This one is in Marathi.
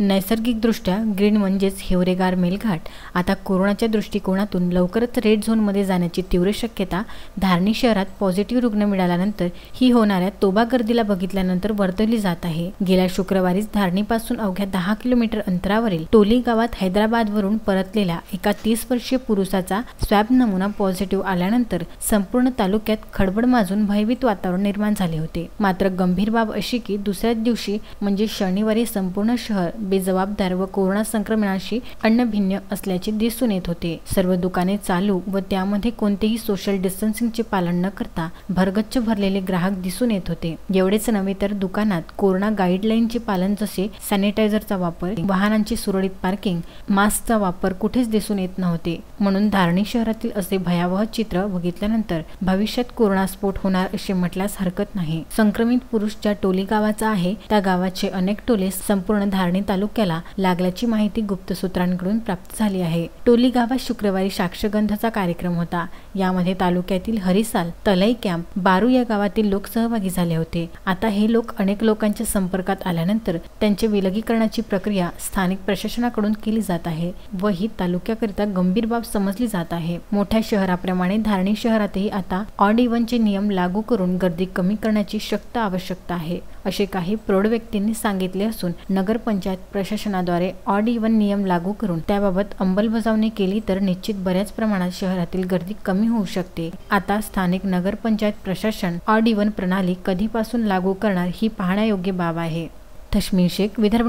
नैसर्गिकदृष्ट्या ग्रीन म्हणजेच हिवरेगार मेलघाट आता कोरोनाच्या दृष्टिकोनातून लवकरच रेड झोनमध्ये जाण्याची तीव्र शक्यता धारणी शहरात पॉझिटिव्ह रुग्ण मिळाल्यानंतर ही होणाऱ्या तोबा गर्दीला बघितल्यानंतर वर्तवली जात आहे। गेल्या शुक्रवारीच धारणीपासून अवघ्या 10 किलोमीटर अंतरावरील टोली गावात हैदराबादवरून परतलेल्या एका 30 वर्षीय पुरुषाचा स्वॅब नमुना पॉझिटिव्ह आल्यानंतर संपूर्ण तालुक्यात खळबळ माजून भयभीत वातावरण निर्माण झाले होते। मात्र गंभीर बाब अशी की दुसऱ्याच दिवशी म्हणजे शनिवारी संपूर्ण शहर बेजबाबदार व कोरोना संक्रमणाशी अन्नभिन्न असल्याचे दिसून येत होते। सर्व दुकाने चालू व त्यामध्ये कोणतेही सोशल डिस्टन्सिंगचे पालन न करता भरगच्च भरलेले ग्राहक दिसून येत होते। एवढेच नव्हे तर दुकानात कोरोना गाईडलाईनचे पालन जसे सॅनिटायझरचा वापर, वाहनांची सुरळीत पार्किंग, मास्कचा वापर कुठेच दिसून येत नव्हते। म्हणून धारणी शहरातील असे भयावह चित्र बघितल्यानंतर भविष्यात कोरोना स्फोट होणार असे म्हटल्यास हरकत नाही। संक्रमित पुरुष ज्या टोली गावाचा आहे त्या गावाचे अनेक टोले संपूर्ण धारणी तालुक्याला लागल्याची माहिती गुप्त सूत्रांकडून प्राप्त झाली आहे। टोली गावात शुक्रवारी साक्षगंधाचा कार्यक्रम होता। यामध्ये तालुक्यातील हरिसाल, तलई कॅम्प, बारू या गावातील लोक सहभागी झाले होते। आता हे लोक अनेक लोकांच्या संपर्कात आल्यानंतर त्यांचे विलगीकरणाची प्रक्रिया स्थानिक प्रशासनाकडून केली जात आहे व ही तालुक्याकरिता गंभीर बाब समजली जात आहे। मोठ्या शहराप्रमाणे धारणी शहरातही आता ऑड इव्हनचे नियम लागू करून गर्दी कमी करण्याची सक्त आवश्यकता आहे असे काही प्रौढ व्यक्तींनी सांगितले असून नगरपंचायत प्रशासनाद्वारे ऑड इव्हन नियम लागू करून त्याबाबत अंमलबजावणी केली तर निश्चित बऱ्याच प्रमाणात शहरातील गर्दी कमी होऊ शकते। आता स्थानिक नगरपंचायत प्रशासन ऑड इव्हन प्रणाली कधीपासून लागू करणार ही पाहण्यायोग्य बाब आहे। तस्मीन शेख, विदर्भ।